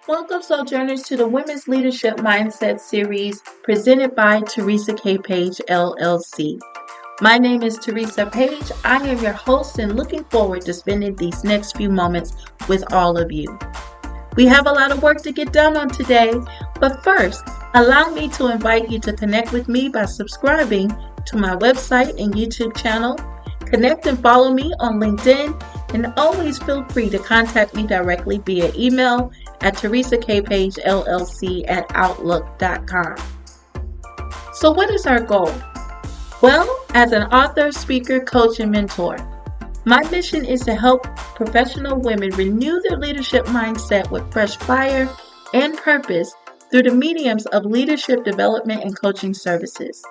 Welcome, Sojourners, to the Women's Leadership Mindset series presented by Teresa K. Page, LLC. My name is Teresa Page. I am your host and looking forward to spending these next few moments with all of you. We have a lot of work to get done on today, but first, allow me to invite you to connect with me by subscribing to my website and YouTube channel. Connect and follow me on LinkedIn, and always feel free to contact me directly via email at teresakpagellc@outlook.com. So what is our goal? Well, as an author, speaker, coach, and mentor, my mission is to help professional women renew their leadership mindset with fresh fire and purpose through the mediums of leadership development and coaching services.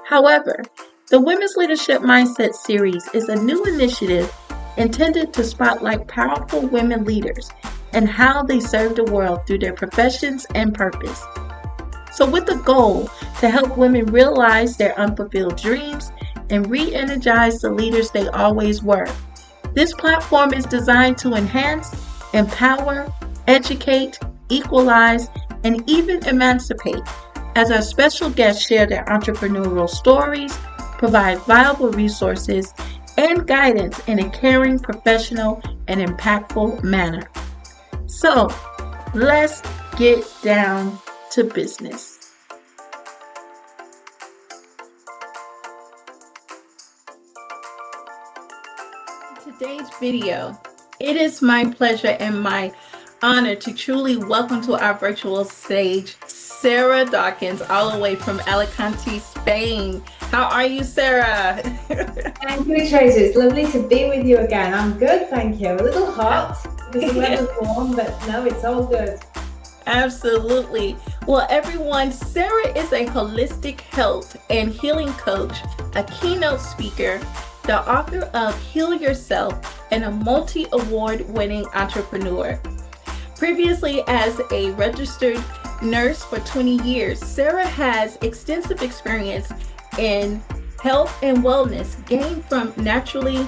However, the Women's Leadership Mindset series is a new initiative intended to spotlight powerful women leaders and how they serve the world through their professions and purpose. So with the goal to help women realize their unfulfilled dreams and re-energize the leaders they always were. This platform is designed to enhance, empower, educate, equalize, and even emancipate, as our special guests share their entrepreneurial stories, provide valuable resources, and guidance in a caring, professional, and impactful manner. So, let's get down to business. In today's video, it is my pleasure and my honor to truly welcome to our virtual stage Sarah Dawkins, all the way from Alicante, Spain. How are you, Sarah? Thank you, Teresa. It's lovely to be with you again. I'm good, thank you. A little hot because the weather's warm, but no, it's all good. Absolutely. Well, everyone, Sarah is a holistic health and healing coach, a keynote speaker, the author of Heal Yourself, and a multi-award winning entrepreneur. Previously, as a registered nurse for 20 years, Sarah has extensive experience in health and wellness gained from naturally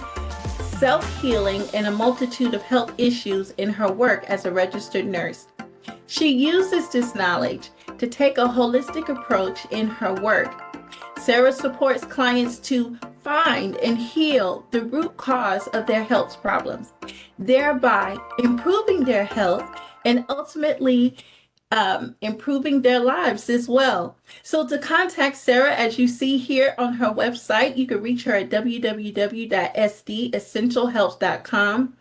self-healing and a multitude of health issues in her work as a registered nurse. She uses this knowledge to take a holistic approach in her work. Sarah supports clients to find and heal the root cause of their health problems, thereby improving their health and ultimately improving their lives as well. So to contact Sarah, as you see here on her website, you can reach her at www.sdessentialhealth.com.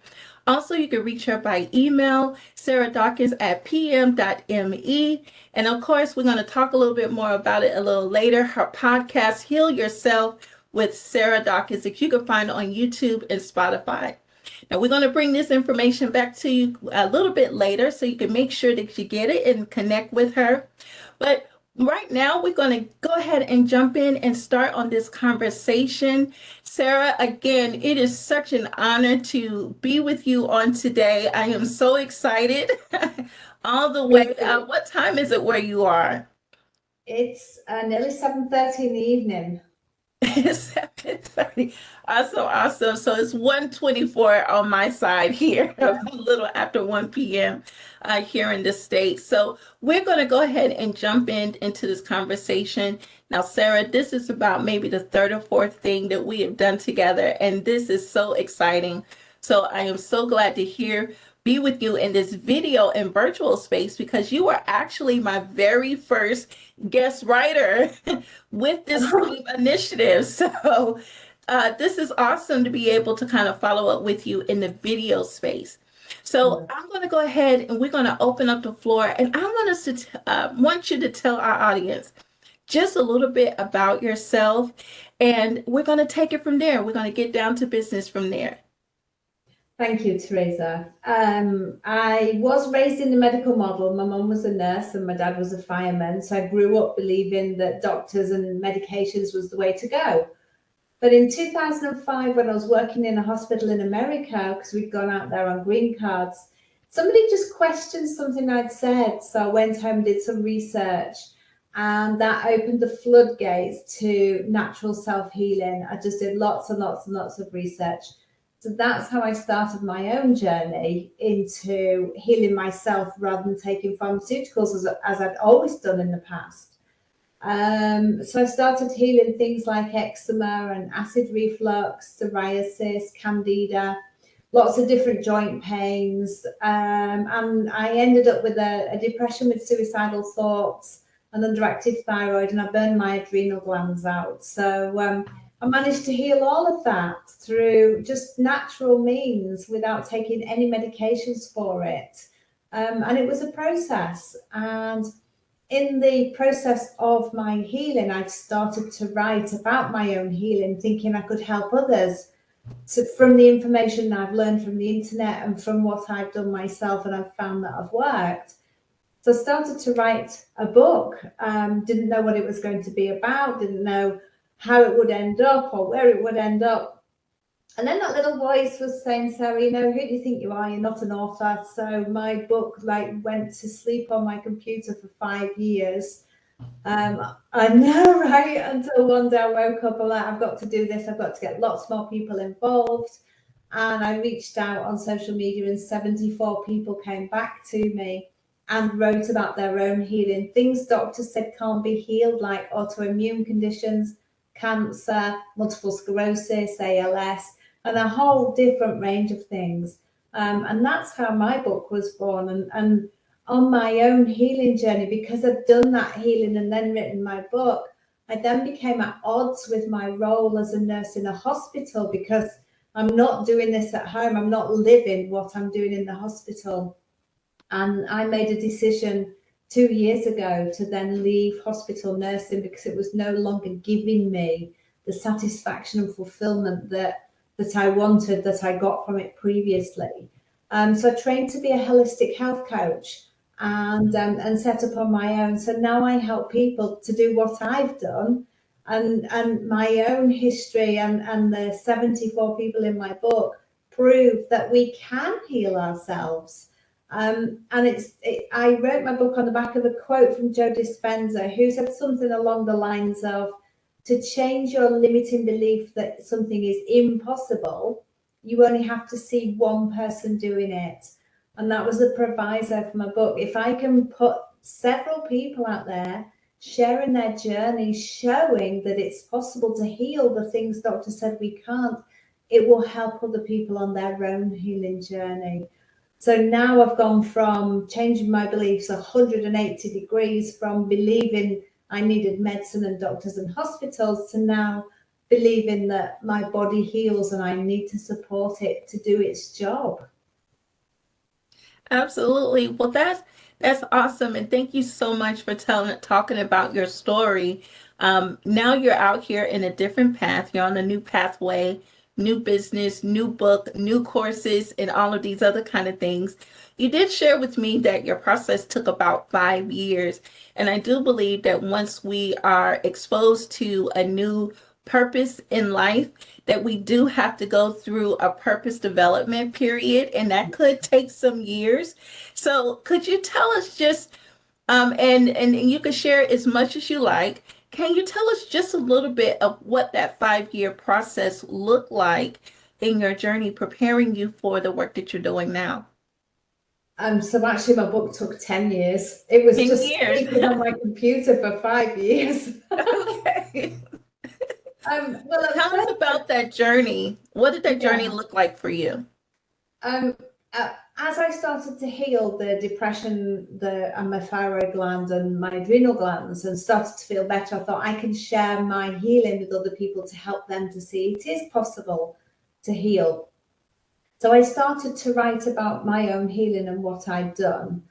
Also, you can reach her by email, sarah.dawkins@pm.me. And of course, we're going to talk a little bit more about it a little later. Her podcast, Heal Yourself with Sarah Dawkins, that you can find on YouTube and Spotify. Now, we're going to bring this information back to you a little bit later so you can make sure that you get it and connect with her. But right now, we're going to go ahead and jump in and start on this conversation. Sarah, again, it is such an honor to be with you on today. I am so excited all the way. What time is it where you are? It's nearly 7:30 in the evening. 7:30. Awesome. So it's 1:24 on my side here, a little after 1 p.m. Here in the States. So we're going to go ahead and jump into this conversation. Now, Sarah, this is about maybe the third or fourth thing that we have done together, and this is so exciting. So I am so glad to be with you in this video and virtual space, because you were actually my very first guest writer with this team initiative. So this is awesome to be able to kind of follow up with you in the video space. So I'm going to go ahead and we're going to open up the floor, and I want you to tell our audience just a little bit about yourself, and we're going to take it from there. We're going to get down to business from there. Thank you, Teresa. I was raised in the medical model. My mum was a nurse and my dad was a fireman. So I grew up believing that doctors and medications was the way to go. But in 2005, when I was working in a hospital in America, because we'd gone out there on green cards, somebody just questioned something I'd said. So I went home, did some research, and that opened the floodgates to natural self-healing. I just did lots and lots and lots of research. So that's how I started my own journey into healing myself rather than taking pharmaceuticals as I'd always done in the past. So I started healing things like eczema and acid reflux, psoriasis, candida, lots of different joint pains. And I ended up with a depression with suicidal thoughts, an underactive thyroid, and I burned my adrenal glands out. So I managed to heal all of that through just natural means without taking any medications for it. And it was a process. And in the process of my healing, I started to write about my own healing, thinking I could help others from the information I've learned from the internet and from what I've done myself, and I've found that I've worked. So I started to write a book. Didn't know what it was going to be about, didn't know how it would end up or where it would end up. And then that little voice was saying, Sarah, you know, who do you think you are? You're not an author. So my book went to sleep on my computer for 5 years. I know, right? Until one day I woke up and I've got to do this. I've got to get lots more people involved. And I reached out on social media and 74 people came back to me and wrote about their own healing. Things doctors said can't be healed, like autoimmune conditions, cancer, multiple sclerosis, ALS, and a whole different range of things. And that's how my book was born. And on my own healing journey, because I'd done that healing and then written my book, I then became at odds with my role as a nurse in a hospital, because I'm not doing this at home. I'm not living what I'm doing in the hospital. And I made a decision 2 years ago to then leave hospital nursing because it was no longer giving me the satisfaction and fulfillment that I wanted, that I got from it previously. So I trained to be a holistic health coach and set up on my own. So now I help people to do what I've done, and my own history and the 74 people in my book prove that we can heal ourselves. I wrote my book on the back of a quote from Joe Dispenza, who said something along the lines of, to change your limiting belief that something is impossible, you only have to see one person doing it. And that was the proviso for my book. If I can put several people out there sharing their journey, showing that it's possible to heal the things doctors said we can't, it will help other people on their own healing journey. So now I've gone from changing my beliefs 180 degrees, from believing I needed medicine and doctors and hospitals, to now believing that my body heals and I need to support it to do its job. Absolutely. Well, that's awesome, and thank you so much for talking about your story. Now you're out here in a different path. You're on a new pathway, new business, new book, new courses, and all of these other kind of things. You did share with me that your process took about 5 years, and I do believe that once we are exposed to a new purpose in life, that we do have to go through a purpose development period, and that could take some years. So, could you tell us just, and you can share as much as you like. Can you tell us just a little bit of what that 5 year process looked like in your journey, preparing you for the work that you're doing now? So actually my book took 10 years. It was 10 just years. sleeping on my computer for 5 years. Okay. Well, at Tell us first, about that journey. What did that journey yeah. look like for you? Um, as I started to heal the depression, and my thyroid gland and my adrenal glands, and started to feel better, I thought I can share my healing with other people to help them to see it is possible to heal. So I started to write about my own healing and what I'd done.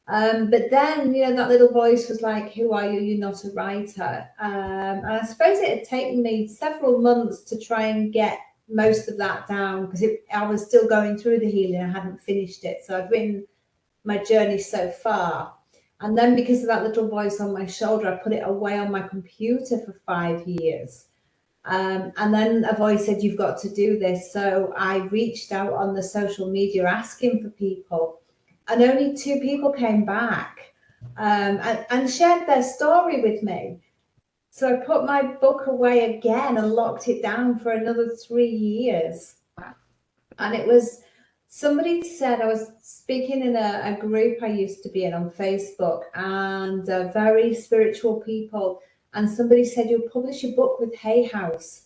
But then, that little voice was like, who are you? You're not a writer. And I suppose it had taken me several months to try and get most of that down, because I was still going through the healing. I hadn't finished it. So I'd written my journey so far. And then because of that little voice on my shoulder, I put it away on my computer for 5 years. And then a voice said, you've got to do this. So I reached out on the social media asking for people, and only 2 people came back and shared their story with me. So I put my book away again and locked it down for another 3 years. And it was, somebody said, I was speaking in a group I used to be in on Facebook, and very spiritual people, and somebody said, you'll publish a book with Hay House.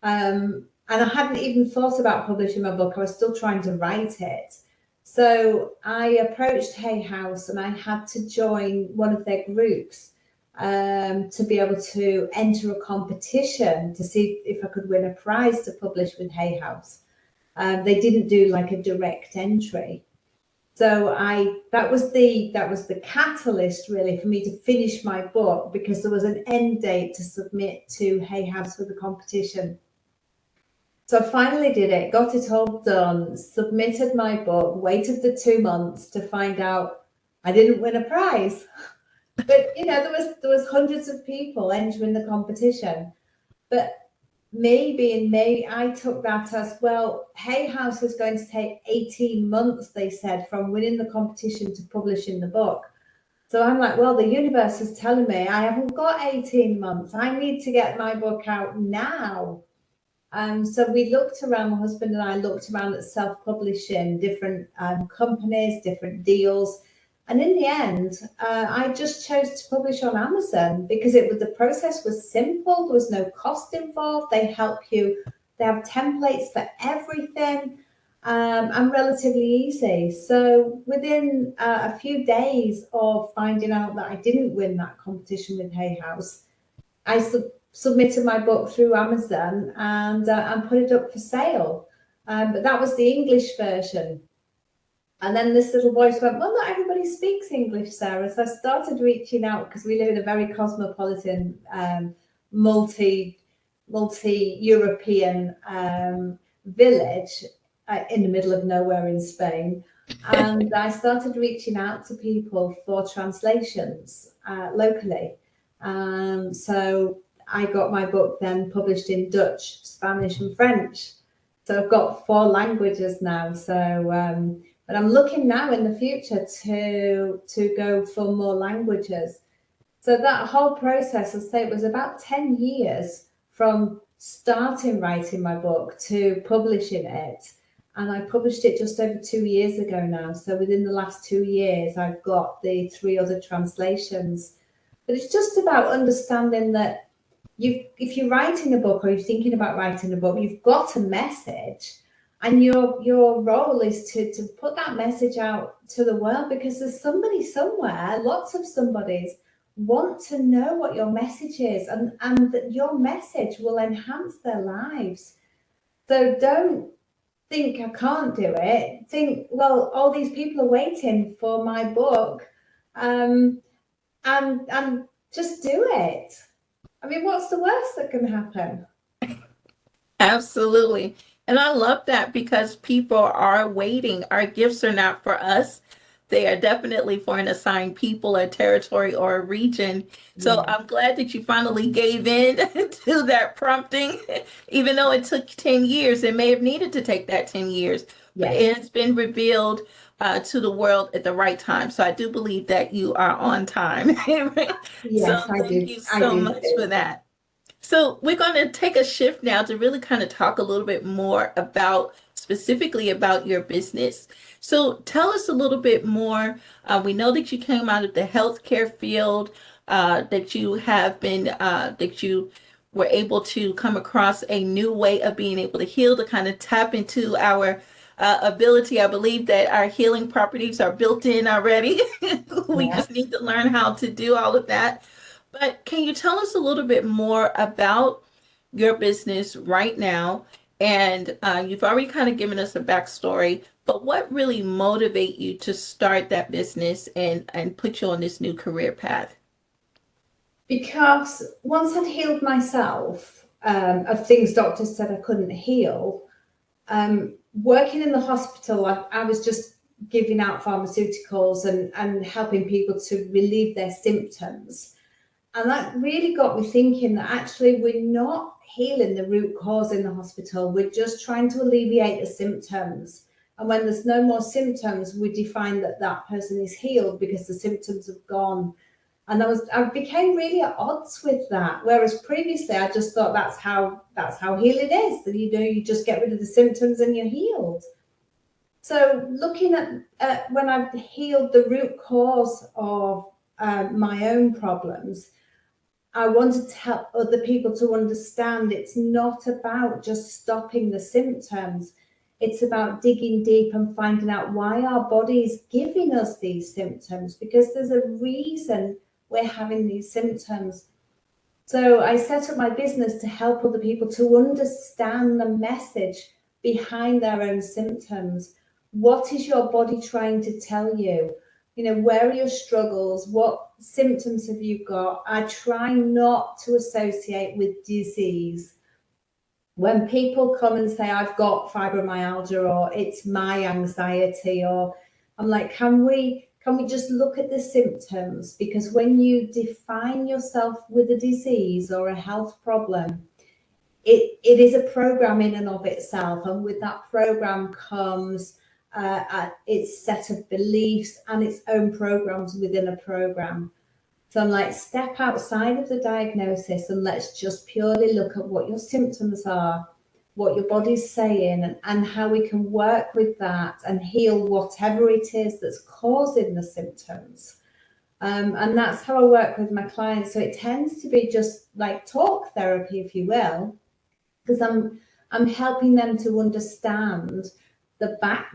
And I hadn't even thought about publishing my book. I was still trying to write it. So I approached Hay House, and I had to join one of their groups to be able to enter a competition to see if I could win a prize to publish with Hay House. They didn't do like a direct entry. So that was the catalyst really for me to finish my book, because there was an end date to submit to Hay House for the competition. So I finally did it, got it all done, submitted my book, waited the 2 months to find out I didn't win a prize. But you know, there was hundreds of people entering the competition. But me, I took that as, well, Hay House is going to take 18 months, they said, from winning the competition to publishing the book. So I'm like, well, the universe is telling me I haven't got 18 months. I need to get my book out now. So we looked around, my husband and I looked around at self-publishing, different companies, different deals. And in the end, I just chose to publish on Amazon because the process was simple. There was no cost involved. They help you. They have templates for everything, and relatively easy. So within a few days of finding out that I didn't win that competition with Hay House, I submitted my book through Amazon and put it up for sale. But that was the English version. And then this little voice went, well, not everybody speaks English, Sarah. So I started reaching out, because we live in a very cosmopolitan, multi-European village in the middle of nowhere in Spain. And I started reaching out to people for translations locally. So I got my book then published in Dutch, Spanish, and French. So I've got 4 languages now. So, but I'm looking now in the future to go for more languages. So that whole process, I'd say it was about 10 years from starting writing my book to publishing it. And I published it just over 2 years ago now. So within the last 2 years, I've got the 3 other translations. But it's just about understanding that if you're writing a book, or you're thinking about writing a book, you've got a message. And your role is to put that message out to the world, because there's somebody somewhere, lots of somebodies want to know what your message is, and that your message will enhance their lives. So don't think I can't do it. Think, well, all these people are waiting for my book, and just do it. I mean, what's the worst that can happen? Absolutely. And I love that, because people are waiting. Our gifts are not for us. They are definitely for an assigned people, a territory, or a region. So Yeah. I'm glad that you finally gave in to that prompting, even though it took 10 years. It may have needed to take that 10 years, but Yes. it has been revealed to the world at the right time. So I do believe that you are on time. So Yes, I thank do. you I so do much for too. that. So we're going to take a shift now to really kind of talk a little bit more about, specifically about your business. So tell us a little bit more. We know that you came out of the healthcare field, that you have been, that you were able to come across a new way of being able to heal, to kind of tap into our ability. I believe that our healing properties are built in already. We Yeah. just need to learn how to do all of that. But can you tell us a little bit more about your business right now? And you've already kind of given us a backstory, but what really motivate you to start that business and put you on this new career path? Because once I'd healed myself of things doctors said I couldn't heal, working in the hospital, I was just giving out pharmaceuticals and helping people to relieve their symptoms. And that really got me thinking that actually we're not healing the root cause in the hospital. We're just trying to alleviate the symptoms. And when there's no more symptoms, we define that that person is healed because the symptoms have gone. And I became really at odds with that. Whereas previously I just thought that's how healing is, that you just get rid of the symptoms and you're healed. So looking at when I've healed the root cause of my own problems, I wanted to help other people to understand it's not about just stopping the symptoms. It's about digging deep and finding out why our body is giving us these symptoms, because there's a reason we're having these symptoms. So I set up my business to help other people to understand the message behind their own symptoms. What is your body trying to tell you? Where are your struggles? What symptoms have you got? I try not to associate with disease. When people come and say, I've got fibromyalgia, or it's my anxiety, or I'm like, can we just look at the symptoms? Because when you define yourself with a disease or a health problem, it is a program in and of itself. And with that program comes its set of beliefs and its own programs within a program. So I'm like, step outside of the diagnosis and let's just purely look at what your symptoms are, what your body's saying, and how we can work with that and heal whatever it is that's causing the symptoms. And that's how I work with my clients. So it tends to be just like talk therapy, if you will, because I'm helping them to understand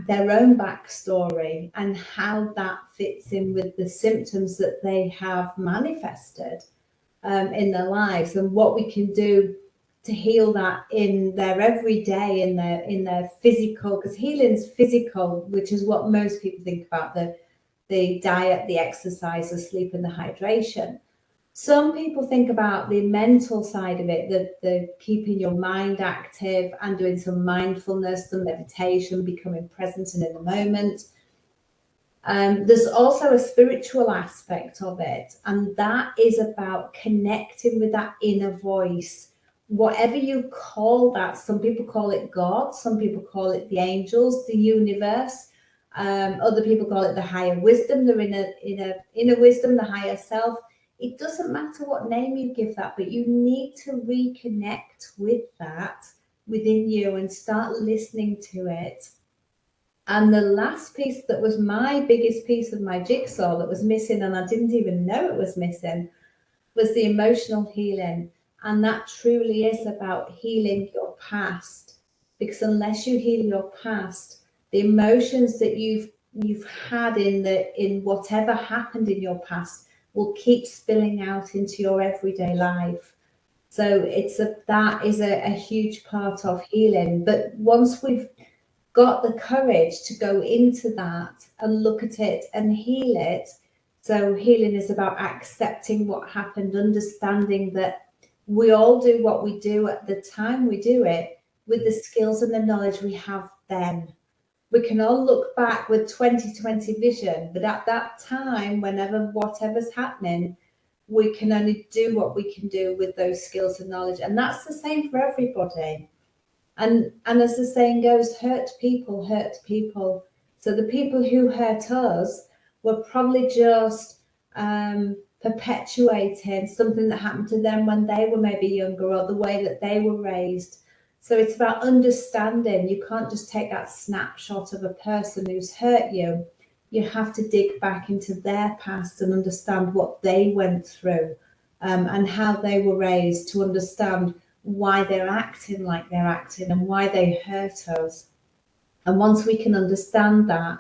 their own backstory and how that fits in with the symptoms that they have manifested in their lives, and what we can do to heal that in their everyday, in their physical, because healing's physical, which is what most people think about, the diet, the exercise, the sleep, and the hydration. Some people think about the mental side of it, the keeping your mind active and doing some mindfulness, some meditation, becoming present and in the moment. There's also a spiritual aspect of it, and that is about connecting with that inner voice. Whatever you call that, some people call it God, some people call it the angels, the universe. Other people call it the higher wisdom, the inner wisdom, the higher self. It doesn't matter what name you give that, but you need to reconnect with that within you and start listening to it. And the last piece that was my biggest piece of my jigsaw that was missing, and I didn't even know it was missing, was the emotional healing. And that truly is about healing your past, because unless you heal your past, the emotions that you've had in whatever happened in your past will keep spilling out into your everyday life. So that is a huge part of healing. But once we've got the courage to go into that and look at it and heal it, so healing is about accepting what happened, understanding that we all do what we do at the time we do it with the skills and the knowledge we have then. We can all look back with 2020 vision, but at that time, whatever's happening, we can only do what we can do with those skills and knowledge. And that's the same for everybody. And as the saying goes, hurt people hurt people. So the people who hurt us were probably just perpetuating something that happened to them when they were maybe younger, or the way that they were raised. So it's about understanding. You can't just take that snapshot of a person who's hurt you. You have to dig back into their past and understand what they went through, and how they were raised, to understand why they're acting like they're acting and why they hurt us. And once we can understand that,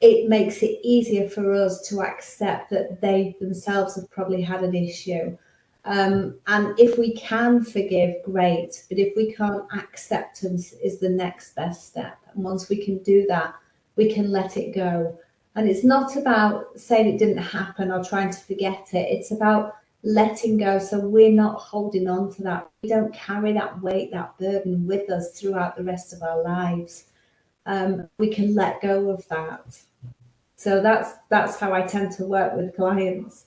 it makes it easier for us to accept that they themselves have probably had an issue. And if we can forgive, great. But if we can't, acceptance is the next best step. And once we can do that, we can let it go. And it's not about saying it didn't happen or trying to forget it. It's about letting go, so we're not holding on to that. We don't carry that weight, that burden with us throughout the rest of our lives. We can let go of that. So that's how I tend to work with clients.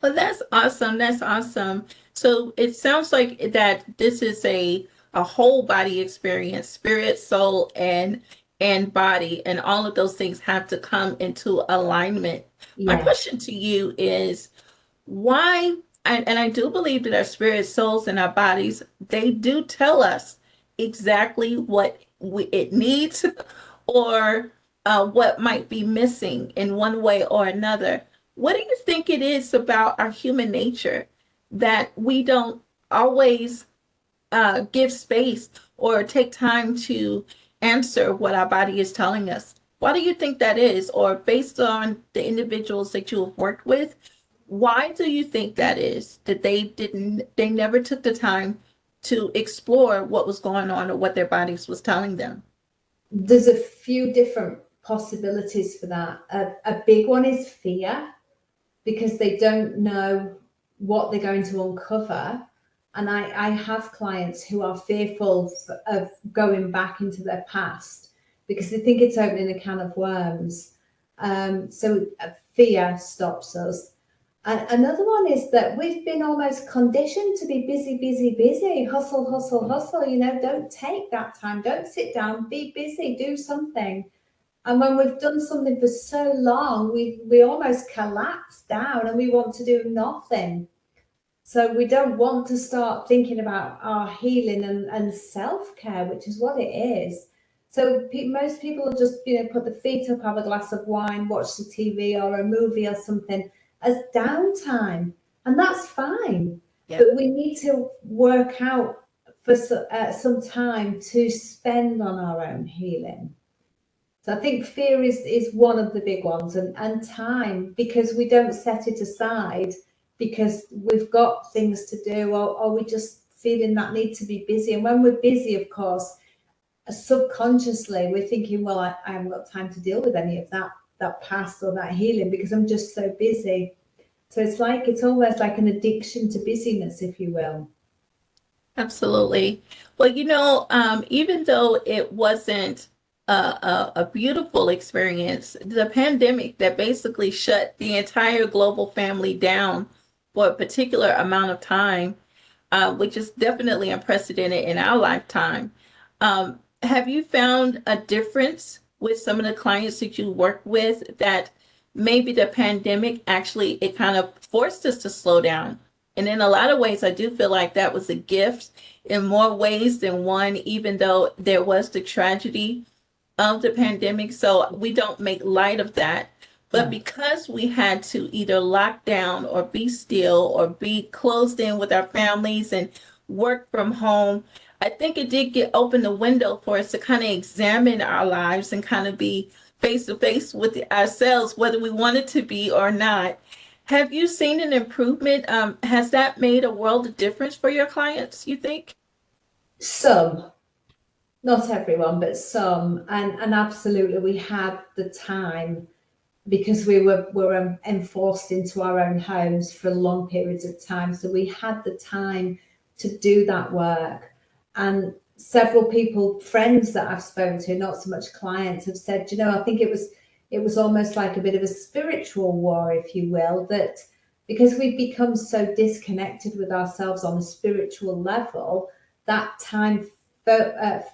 Well, that's awesome. That's awesome. So it sounds like that this is a whole body experience, spirit, soul, and and body, and all of those things have to come into alignment. My Yeah. question to you is why, and I do believe that our spirits, souls, and our bodies, they do tell us exactly what it needs or what might be missing in one way or another. What do you think it is about our human nature that we don't always give space or take time to answer what our body is telling us? Why do you think that is? Or based on the individuals that you have worked with, why do you think that is? That they never took the time to explore what was going on or what their bodies was telling them? There's a few different possibilities for that. A big one is fear, because they don't know what they're going to uncover. And I have clients who are fearful of going back into their past because they think it's opening a can of worms. So fear stops us. Another one is that we've been almost conditioned to be busy, busy, busy, hustle, hustle, hustle. Don't take that time, don't sit down, be busy, do something. And when we've done something for so long, we almost collapse down and we want to do nothing. So we don't want to start thinking about our healing and self-care, which is what it is. So most people will just, put the feet up, have a glass of wine, watch the TV or a movie or something as downtime. And that's fine. Yep. But we need to work out for some time to spend on our own healing. So I think fear is one of the big ones, and time, because we don't set it aside because we've got things to do, or we just feeling that need to be busy. And when we're busy, of course, subconsciously we're thinking, well, I haven't got time to deal with any of that past or that healing because I'm just so busy. So it's almost like an addiction to busyness, if you will. Absolutely. Well, even though it wasn't a beautiful experience, the pandemic that basically shut the entire global family down for a particular amount of time, which is definitely unprecedented in our lifetime. Have you found a difference with some of the clients that you work with that maybe the pandemic actually it kind of forced us to slow down? And in a lot of ways, I do feel like that was a gift in more ways than one, even though there was the tragedy of the pandemic. So we don't make light of that. But No. because we had to either lock down or be still or be closed in with our families and work from home, I think it did get open the window for us to kind of examine our lives and kind of be face to face with ourselves, whether we wanted to be or not. Have you seen an improvement? Has that made a world of difference for your clients, you think? Some, not everyone, but some, and absolutely, we had the time because we were enforced into our own homes for long periods of time. So we had the time to do that work. And several people, friends that I've spoken to, not so much clients, have said, I think it was almost like a bit of a spiritual war, if you will, that because we've become so disconnected with ourselves on a spiritual level, that time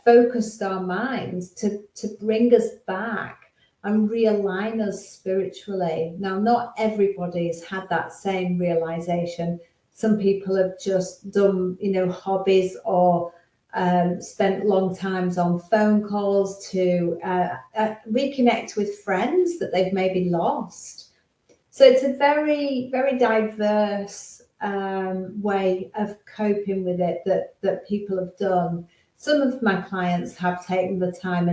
focused our minds to bring us back and realign us spiritually. Now, not everybody has had that same realization. Some people have just done, hobbies or spent long times on phone calls to reconnect with friends that they've maybe lost. So it's a very, very diverse way of coping with it that people have done. Some of my clients have taken the time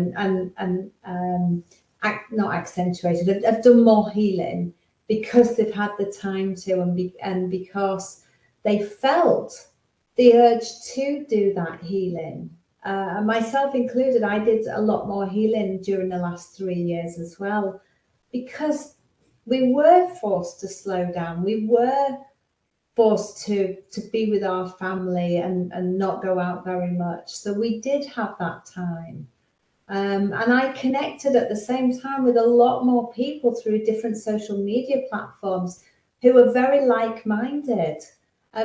not accentuated, have done more healing because they've had the time to, and because they felt the urge to do that healing. And myself included, I did a lot more healing during the last 3 years as well, because we were forced to slow down. We were forced to be with our family and not go out very much. So we did have that time. And I connected at the same time with a lot more people through different social media platforms who were very like-minded.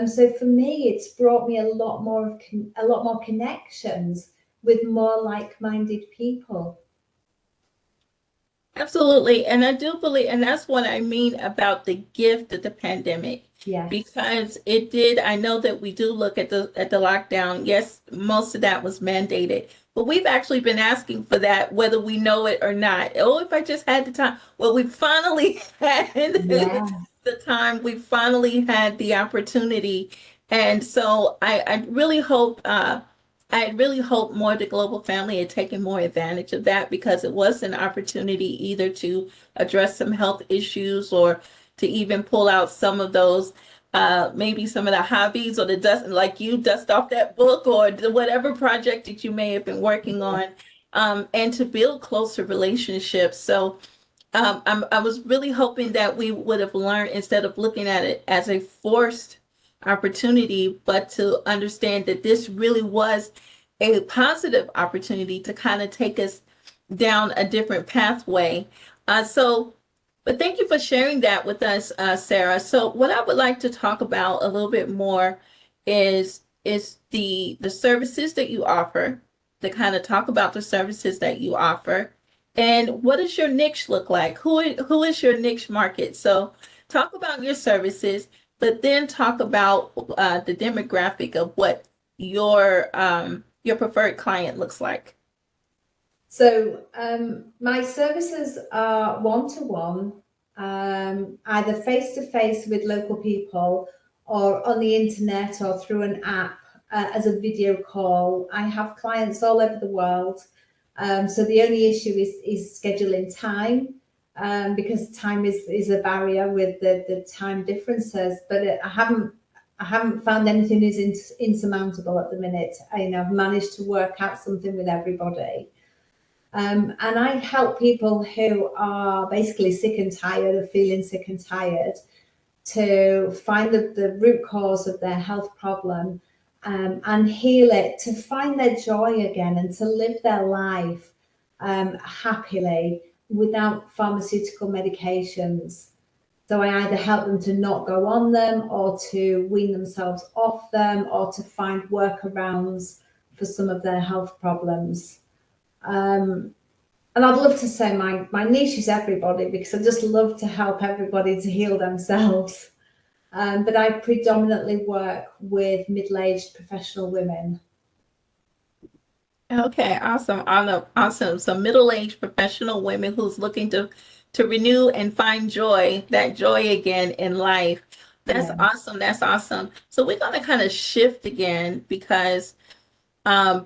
So for me, it's brought me a lot more connections with more like-minded people. Absolutely. And I do believe, and that's what I mean about the gift of the pandemic. Yes. Because it did, I know that we do look at the lockdown. Yes, most of that was mandated. But we've actually been asking for that, whether we know it or not. Oh, if I just had the time. Well, we finally had Yeah. the time. We finally had the opportunity. And so I really hope more of the global family had taken more advantage of that, because it was an opportunity either to address some health issues or to even pull out some of those, maybe some of the hobbies, or the dust, like you dust off that book or whatever project that you may have been working on, and to build closer relationships. So I was really hoping that we would have learned, instead of looking at it as a forced opportunity, but to understand that this really was a positive opportunity to kind of take us down a different pathway. But thank you for sharing that with us, Sarah. So, what I would like to talk about a little bit more is the services that you offer. To kind of talk about the services that you offer, and what does your niche look like? Who is your niche market? So, talk about your services, but then talk about the demographic of what your preferred client looks like. So my services are one-to-one, either face-to-face with local people or on the internet or through an app as a video call. I have clients all over the world. So the only issue is scheduling time, because time is a barrier with the time differences. But I haven't found anything is insurmountable at the minute. I've managed to work out something with everybody. And I help people who are basically sick and tired of feeling sick and tired to find the root cause of their health problem, and heal it, to find their joy again and to live their life happily without pharmaceutical medications. So I either help them to not go on them, or to wean themselves off them, or to find workarounds for some of their health problems. Um, and I'd love to say my niche is everybody, because I just love to help everybody to heal themselves. But I predominantly work with middle-aged professional women. Okay, awesome, awesome, awesome. So middle-aged professional women who's looking to renew and find joy, that joy again in life. That's Yeah. awesome. That's awesome. So we're going to kind of shift again, because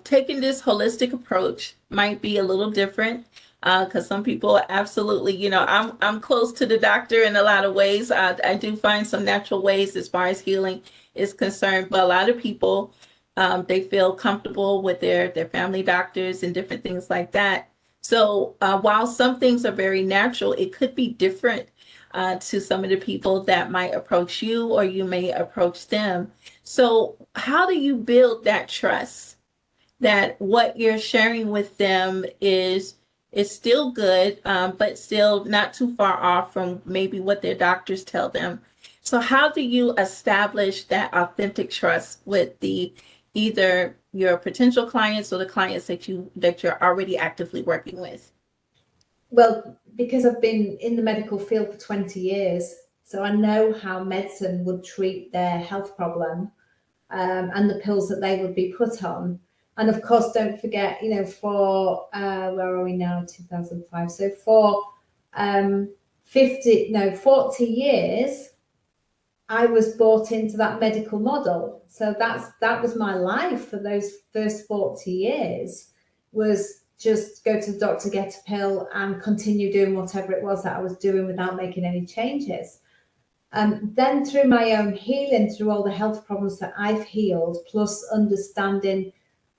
taking this holistic approach might be a little different, because some people absolutely, I'm close to the doctor in a lot of ways. I do find some natural ways as far as healing is concerned, but a lot of people, they feel comfortable with their family doctors and different things like that. So while some things are very natural, it could be different to some of the people that might approach you, or you may approach them. So how do you build that trust that what you're sharing with them is still good, but still not too far off from maybe what their doctors tell them? So how do you establish that authentic trust with the either your potential clients or the clients that you're already actively working with? Well, because I've been in the medical field for 20 years, so I know how medicine would treat their health problem, and the pills that they would be put on. And of course, don't forget, for where are we now? 2005. So for 40 years, I was bought into that medical model. So that was my life for those first 40 years, was just go to the doctor, get a pill, and continue doing whatever it was that I was doing without making any changes. Then through my own healing, through all the health problems that I've healed, plus understanding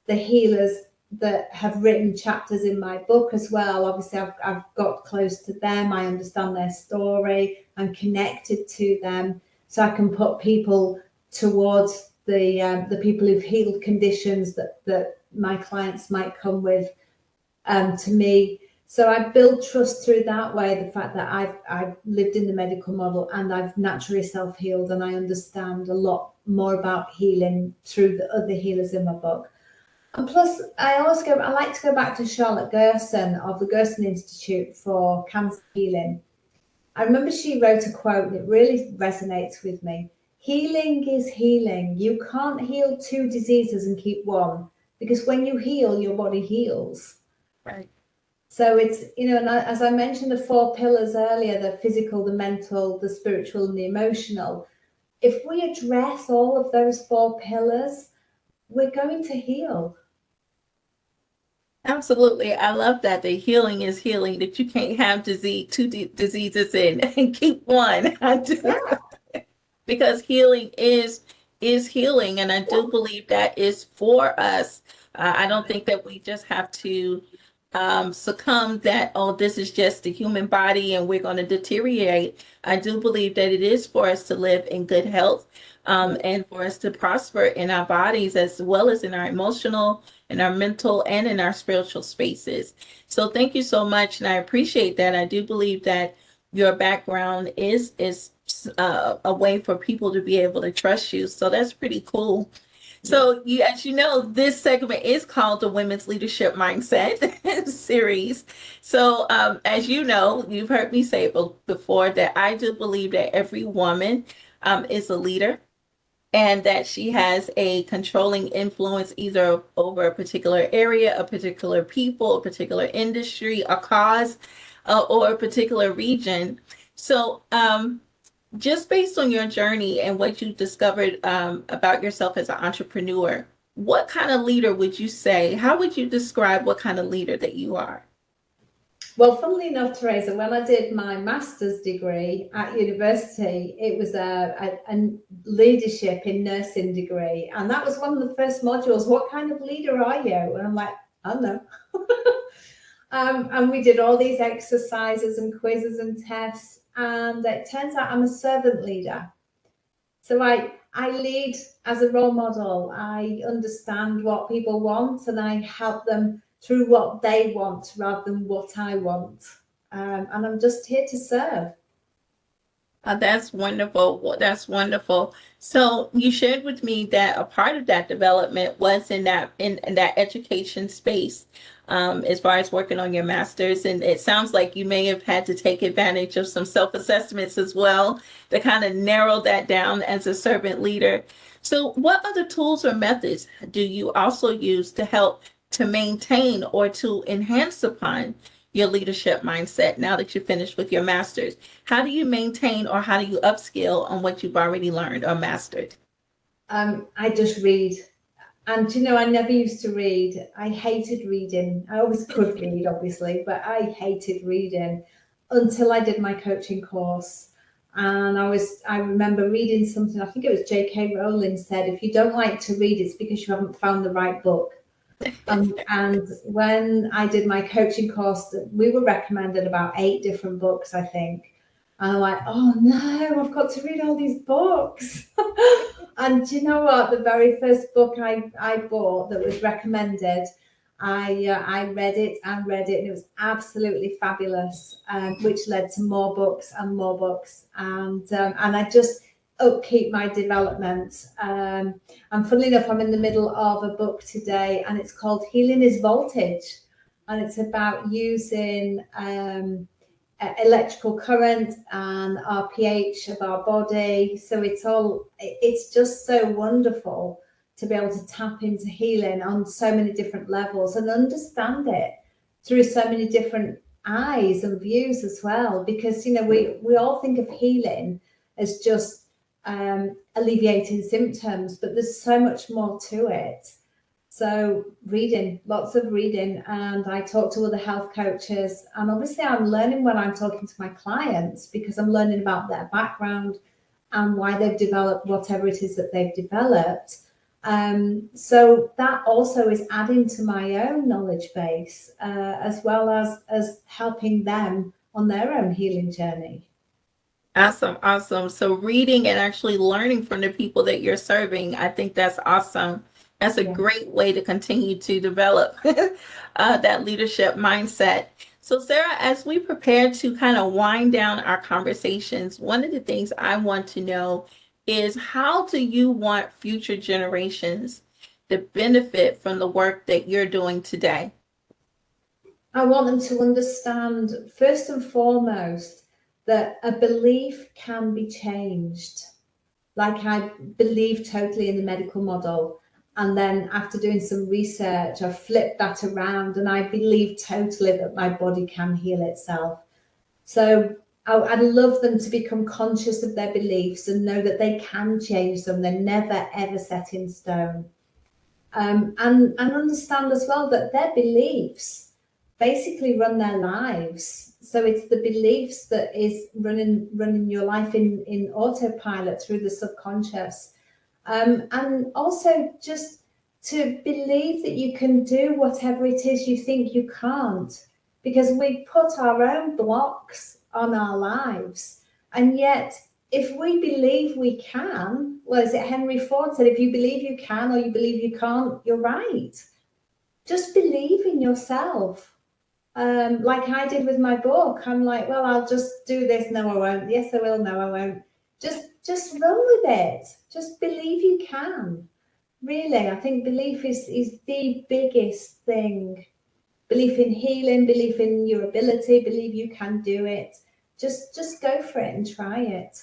the healers that have written chapters in my book as well. Obviously, I've got close to them. I understand their story. I'm connected to them, so I can put people towards the people who've healed conditions that my clients might come with, to me. So I build trust through that way. The fact that I've lived in the medical model and I've naturally self-healed, and I understand a lot more about healing through the other healers in my book. And plus, I like to go back to Charlotte Gerson of the Gerson Institute for Cancer Healing. I remember she wrote a quote and it really resonates with me. Healing is healing. You can't heal two diseases and keep one, because when you heal, your body heals. Right. So it's, and as I mentioned, the four pillars earlier, the physical, the mental, the spiritual, and the emotional. If we address all of those four pillars, we're going to heal. Absolutely. I love that the healing is healing, that you can't have diseases and keep one. I do. Yeah. Because healing is healing, and I do believe that is for us. I don't think that we just have to succumb that, oh, this is just the human body and we're going to deteriorate. I do believe that it is for us to live in good health, and for us to prosper in our bodies as well as in our emotional, in our mental, and in our spiritual spaces. So thank you so much, and I appreciate that. I do believe that your background is a way for people to be able to trust you. So that's pretty cool. So you, as you know, this segment is called the Women's Leadership Mindset series. So as you know, you've heard me say before that I do believe that every woman is a leader, and that she has a controlling influence either over a particular area, a particular people, a particular industry, a cause, or a particular region. So, just based on your journey and what you discovered about yourself as an entrepreneur, what kind of leader would you say? How would you describe what kind of leader that you are? Well, funnily enough, Teresa, when I did my master's degree at university, it was a leadership in nursing degree. And that was one of the first modules. What kind of leader are you? And I'm like, I don't know. And we did all these exercises and quizzes and tests. And it turns out I'm a servant leader. So I lead as a role model. I understand what people want and I help them through what they want rather than what I want. And I'm just here to serve. That's wonderful. Well, that's wonderful. So you shared with me that a part of that development was in that education space, as far as working on your master's, and it sounds like you may have had to take advantage of some self-assessments as well to kind of narrow that down as a servant leader. So, what other tools or methods do you also use to help to maintain or to enhance upon your leadership mindset now that you're finished with your master's? How do you maintain or how do you upskill on what you've already learned or mastered? I just read. And I never used to read. I hated reading. I always could read, obviously, but I hated reading until I did my coaching course. And I remember reading something, I think it was J.K. Rowling said, if you don't like to read, it's because you haven't found the right book. And when I did my coaching course, we were recommended about 8 different books, I think. And I'm like, oh no, I've got to read all these books. And do you know what? The very first book I bought that was recommended, I read it and read it, and it was absolutely fabulous, which led to more books and more books. And I just upkeep my development. And funnily enough, I'm in the middle of a book today, and it's called Healing is Voltage. And it's about using electrical current and our pH of our body. So it's just so wonderful to be able to tap into healing on so many different levels and understand it through so many different eyes and views as well. Because, we all think of healing as just alleviating symptoms, but there's so much more to it. So reading, lots of reading, and I talk to other health coaches, and obviously I'm learning when I'm talking to my clients because I'm learning about their background and why they've developed whatever it is that they've developed. So that also is adding to my own knowledge base, as well as helping them on their own healing journey. Awesome, awesome. So reading and actually learning from the people that you're serving, I think that's awesome. That's a Yeah. great way to continue to develop that leadership mindset. So, Sarah, as we prepare to kind of wind down our conversations, one of the things I want to know is how do you want future generations to benefit from the work that you're doing today? I want them to understand, first and foremost, that a belief can be changed. Like I believe totally in the medical model. And then after doing some research, I flipped that around and I believe totally that my body can heal itself. So I'd love them to become conscious of their beliefs and know that they can change them. They're never, ever set in stone. And understand as well that their beliefs basically run their lives. So it's the beliefs that is running your life in autopilot through the subconscious. And also just to believe that you can do whatever it is you think you can't, because we put our own blocks on our lives. And yet, if we believe we can, well, as it Henry Ford said, if you believe you can or you believe you can't, you're right. Just believe in yourself. Like I did with my book. I'm like, well, I'll just do this. No, I won't. Yes, I will. No, I won't. Just run with it. Just believe you can. Really, I think belief is the biggest thing. Belief in healing, belief in your ability, believe you can do it. Just go for it and try it.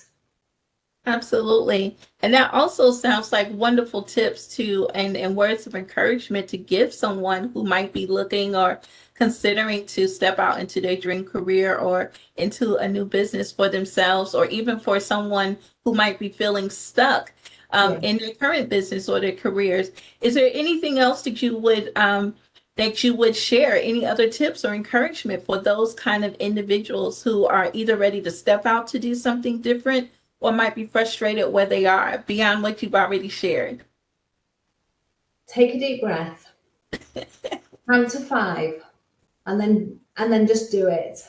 Absolutely. And that also sounds like wonderful tips to and words of encouragement to give someone who might be looking or considering to step out into their dream career or into a new business for themselves, or even for someone who might be feeling stuck Yeah. in their current business or their careers. Is there anything else that you would share? Any other tips or encouragement for those kind of individuals who are either ready to step out to do something different or might be frustrated where they are beyond what you've already shared? Take a deep breath, count to 5, and then just do it.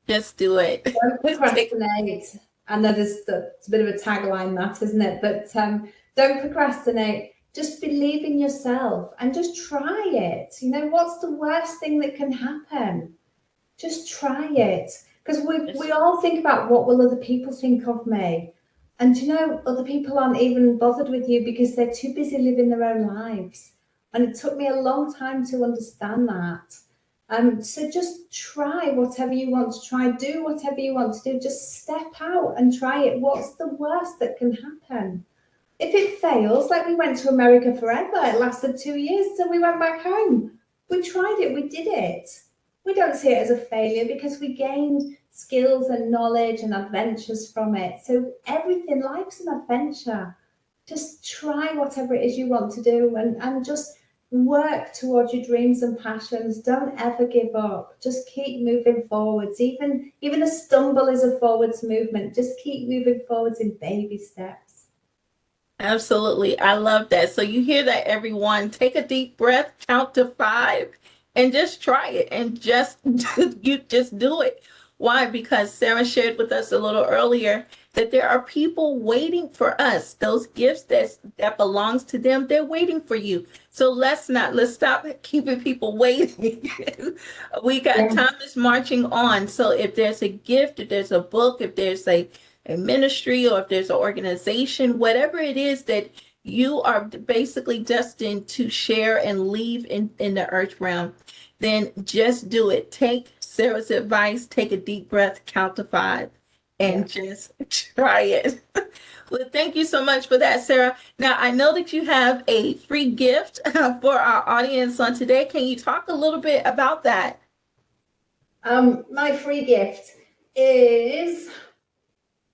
Just do it. Don't procrastinate. I know it's a bit of a tagline, that, isn't it? But don't procrastinate. Just believe in yourself and just try it. You know, what's the worst thing that can happen? Just try it. Because we all think about, what will other people think of me? And you know, other people aren't even bothered with you because they're too busy living their own lives. And it took me a long time to understand that. So just try whatever you want to try, do whatever you want to do, just step out and try it. What's the worst that can happen? If it fails, like we went to America forever, it lasted 2 years, so we went back home. We tried it, we did it. We don't see it as a failure because we gained skills and knowledge and adventures from it. So everything, life's an adventure. Just try whatever it is you want to do and just work towards your dreams and passions. Don't ever give up. Just keep moving forwards. Even a stumble is a forwards movement. Just keep moving forwards in baby steps. Absolutely. I love that. So you hear that, everyone. Take a deep breath, count to 5, and just try it, and just you just do it. Why? Because Sarah shared with us a little earlier that there are people waiting for us. Those gifts that belongs to them, they're waiting for you. So let's stop keeping people waiting. We got, Yeah. time is marching on. So if there's a gift, if there's a book, if there's a ministry, or if there's an organization, whatever it is that you are basically destined to share and leave in the earth realm, then just do it. Take Sarah's advice, take a deep breath, count to 5, and just try it. Well, thank you so much for that, Sarah. Now, I know that you have a free gift for our audience on today. Can you talk a little bit about that? My free gift is,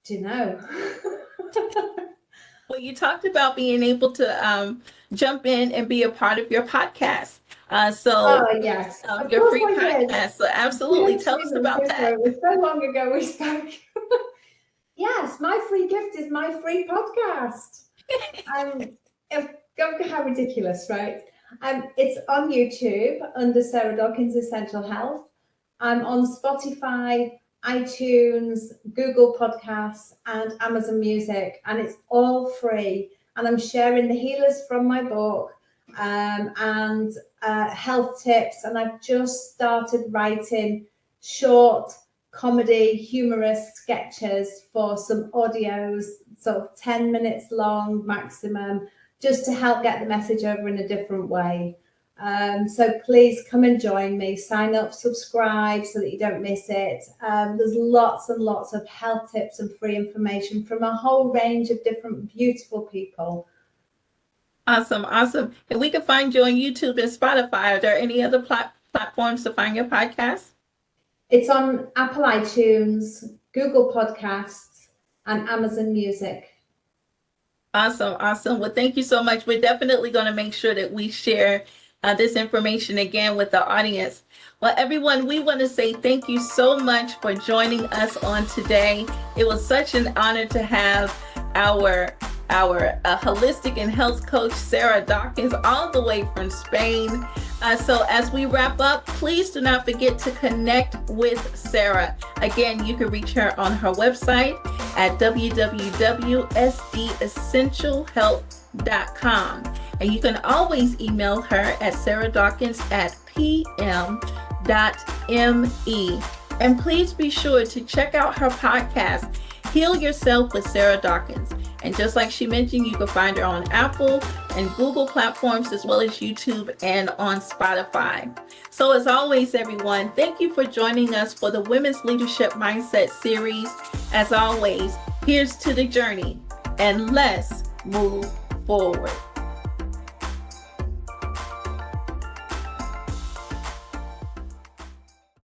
do you know? Well, you talked about being able to jump in and be a part of your podcast. Oh, yes, of Your course free I did. podcast. So absolutely, tell us about that. It was so long ago we spoke. Yes, my free gift is my free podcast. Um, how ridiculous, right? It's on YouTube under Sarah Dawkins Essential Health. I'm on Spotify, iTunes, Google Podcasts, and Amazon Music, and it's all free. And I'm sharing the healers from my book and health tips. And I've just started writing short comedy, humorous sketches for some audios, sort of 10 minutes long maximum, just to help get the message over in a different way. So please come and join me, sign up, subscribe so that you don't miss it. There's lots and lots of health tips and free information from a whole range of different beautiful people. Awesome. And we can find you on YouTube and Spotify. Are there any other platforms to find your podcast? It's on Apple iTunes, Google Podcasts, and Amazon Music. Awesome. Well, thank you so much. We're definitely going to make sure that we share this information again with the audience. Well, everyone, we want to say thank you so much for joining us on today. It was such an honor to have our holistic and health coach, Sarah Dawkins, all the way from Spain. So as we wrap up, please do not forget to connect with Sarah. Again, you can reach her on her website at www.sdessentialhealth.com. And you can always email her at sarah.dawkins@pm.me. And please be sure to check out her podcast, Heal Yourself with Sarah Dawkins. And just like she mentioned, you can find her on Apple and Google platforms, as well as YouTube and on Spotify. So as always, everyone, thank you for joining us for the Women's Leadership Mindset series. As always, here's to the journey, and let's move forward.